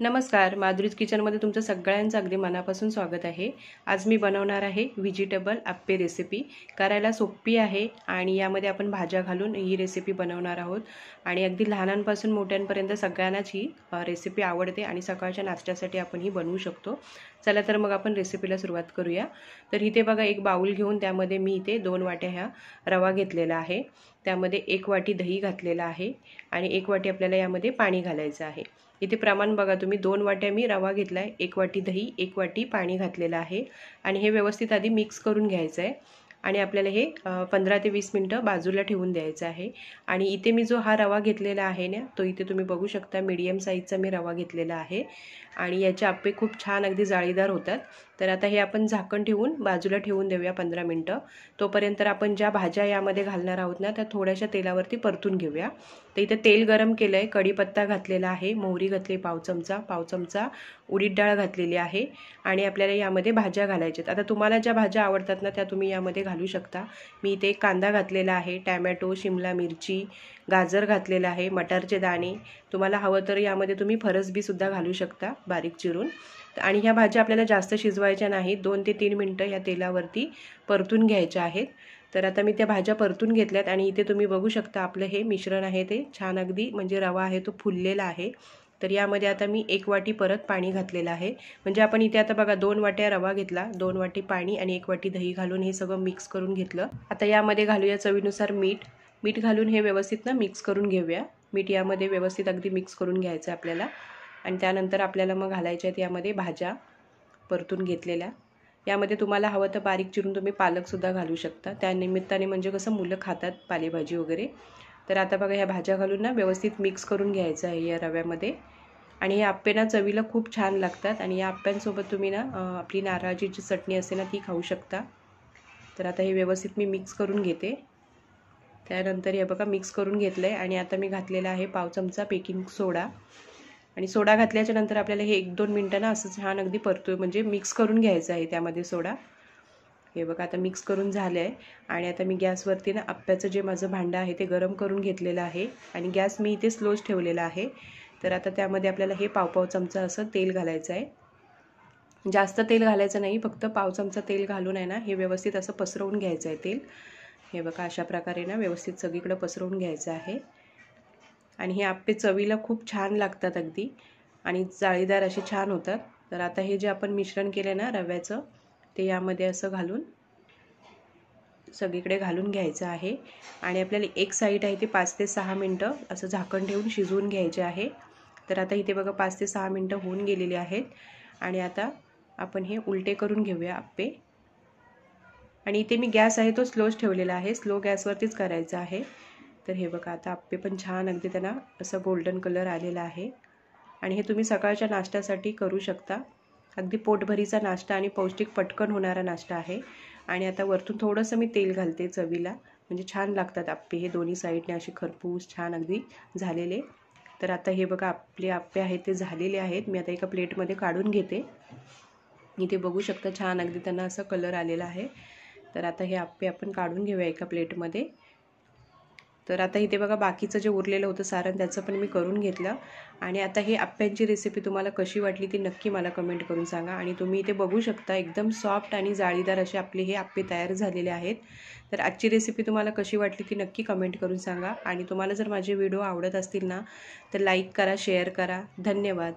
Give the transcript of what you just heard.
नमस्कार, माधुरीज किचनमध्ये तुमचं सगळ्यांचं अगदी मनापासून स्वागत आहे। आज मी बनवणार आहे व्हेजिटेबल आप्पे रेसिपी। करायला सोपी आहे आणि यामध्ये आपण भाज्या घालून ही रेसिपी बनवणार आहोत आणि अगदी लहानांपासून मोठ्यांपर्यंत सगळ्यांनाच ही रेसिपी आवडते आणि सकाळच्या नाश्त्यासाठी आपण ही बनवू शकतो। चला तर मग आपण रेसिपीला सुरुवात करूया। तर इथे बघा एक बाउल घेऊन त्यामध्ये मी इथे 2 वाट्या ह्या रवा घेतलेला आहे। त्यामध्ये 1 वाटी दही घातलेला आहे आणि 1 वाटी आपल्याला यामध्ये पाणी घालायचं आहे। इथे प्रमाण बघा तुम्ही 2 वाट्या मी रवा घेतलाय, 1 वाटी दही, 1 वाटी पाणी घातलेलं आहे आणि हे व्यवस्थित आधी मिक्स करून घ्यायचं आहे आणि आपल्याला हे 15 ते 20 मिनिटं बाजूला ठेवून द्यायचं आहे। आणि इथे मी जो हा रवा घेतलेला आहे ना, तो इथे तुम्ही बघू शकता मीडियम साईजचा मी रवा घेतलेला आहे आणि याचे आप्पे खूप छान अगदी जाळीदार होतात। तर आता हे आपण झाकण ठेवून बाजूला ठेवून देऊया 15 मिनिटं। तोपर्यंत आपण ज्या भाज्या यामध्ये घालणार आहोत ना, त्या थोड्याशा तेलावरती परतून घेऊया। तर इथे तेल गरम केलं आहे, कढीपत्ता घातलेला आहे, मोहरी घातली पाव चमचा, उडीद डाळ घातलेली आहे आणि आपल्याला यामध्ये भाज्या घालायच्यात। आता तुम्हाला ज्या भाज्या आवडतात ना, त्या तुम्ही यामध्ये घालू शकता। मी इथे कांदा घातलेला आहे, टोमॅटो, शिमला मिरची, गाजर घातलेला आहे, मटारचे दाणे, तुम्हाला हवं तर यामध्ये तुम्ही फरसबी सुद्धा घालू शकता बारीक चिरून। आणि ह्या भाज्या आपल्याला जास्त शिजवायच्या नाहीत, 2 ते 3 मिनिटं या तेलावरती परतून घ्यायच्या आहेत। तर आता मी त्या भाज्या परतून घेतल्यात आणि इथे तुम्ही बघू शकता आपलं हे मिश्रण आहे ते छान अगदी म्हणजे रवा आहे तो फुललेला आहे। तर यामध्ये आता मी 1 वाटी परत पाणी घातलेलं आहे। म्हणजे आपण इथे आता बघा 2 वाट्या रवा घेतला, 2 वाटी पाणी आणि 1 वाटी दही घालून हे सगळं मिक्स करून घेतलं। आता यामध्ये घालूया चवीनुसार मीठ घालून हे व्यवस्थित मिक्स करून घेऊया। मीठ यामध्ये व्यवस्थित अगदी मिक्स करून घ्यायचं आपल्याला आणि त्यानंतर आपल्याला मग घालायच्या आहेत यामध्ये भाज्या परतून घेतलेल्या। यामध्ये तुम्हाला हवं तर बारीक चिरून तुम्ही पालकसुद्धा घालू शकता, त्या निमित्ताने म्हणजे कसं मुलं खातात पालेभाजी वगैरे। तर आता बघा ह्या भाज्या घालून ना व्यवस्थित मिक्स करून घ्यायचं आहे या रव्यामध्ये आणि हे आप्पे ना चवीला खूप छान लागतात आणि या आप्प्यांसोबत तुम्ही ना आपली नारळाची जी चटणी असते ना ती खाऊ शकता। तर आता हे व्यवस्थित मी मिक्स करून घेते। त्यानंतर हे बघा मिक्स करून घेतलं आहे आणि आता मी घातलेला आहे पाव चमचा बेकिंग सोडा आणि सोडा घातल्याच्या नंतर आपल्याला हे 1-2 मिनिटं ना असं छान अगदी म्हणजे मिक्स करून घ्यायचं आहे त्यामध्ये सोडा। हे बघा आता मिक्स करून झालं आहे आणि आता मी गॅसवरती ना आप्प्याचं जे माझं भांडं आहे ते गरम करून घेतलेलं आहे आणि गॅस मी इथे स्लोच ठेवलेला आहे। तर आता त्यामध्ये आपल्याला हे पाव चमचा असं तेल घालायचं आहे। जास्त तेल घालायचं नाही, फक्त पाव चमचा तेल घालून आहे ना हे व्यवस्थित असं पसरवून घ्यायचं आहे तेल। हे बघा अशा प्रकारे ना व्यवस्थित सगळीकडे पसरवून घ्यायचं आहे आणि हे आप्पे चवीला खूप छान लागतात अगदी आणि जाळीदार असे छान होतात। तर आता हे जे आपण मिश्रण केलं ना रव्याचं ते यामध्ये असं घालून सगळीकडे घालून घ्यायचं आहे आणि आपल्याला एक साईड आहे ते 5 ते 6 मिनिटं असं झाकण ठेवून शिजवून घ्यायचे आहे। तर आता इथे बघा 5 ते 6 मिनिटं होऊन गेलेली आहेत आणि आता आपण हे उलटे करून घेऊया आप्पे आणि इथे मी गॅस आहे तो स्लोच ठेवलेला आहे, स्लो गॅसवरतीच करायचं आहे। तर हे बघा आता आप्पे पण छान अगदी त्यांना असं गोल्डन कलर आलेला आहे आणि हे तुम्ही सकाळच्या नाश्त्यासाठी करू शकता। अगदी पोटभरीचा नाश्ता आणि पौष्टिक पटकन होणारा नाश्ता आहे। आणि आता वरतून थोडंसं मी तेल घालते चवीला, म्हणजे छान लागतात आप्पे हे दोन्ही साईडने असे खरपूस छान अगदी झालेले। तर आता हे बघा आपले आप्पे आहेत ते झालेले आहेत। मी आता एका प्लेटमध्ये काढून घेते। इथे बघू शकता छान अगदी त्यांना असं कलर आलेला आहे। तर आता हे आप्पे आपण काढून घेऊया एका प्लेटमध्ये। तर आता इथे बघा बाकीचं जे उरलेलं होतं सारण त्याचं पण मी करून घेतलं आणि आता ही आप्प्यांची रेसिपी तुम्हाला कशी वाटली ती नक्की मला कमेंट करून सांगा। आणि तुम्ही इथे बघू शकता एकदम सॉफ्ट आणि जाळीदार असे आपले हे आप्पे तयार झालेले आहेत। तर आजची रेसिपी तुम्हाला कशी वाटली ती नक्की कमेंट करून सांगा आणि तुम्हाला जर माझे व्हिडिओ आवडत असतील ना तर लाईक करा, शेअर करा। धन्यवाद।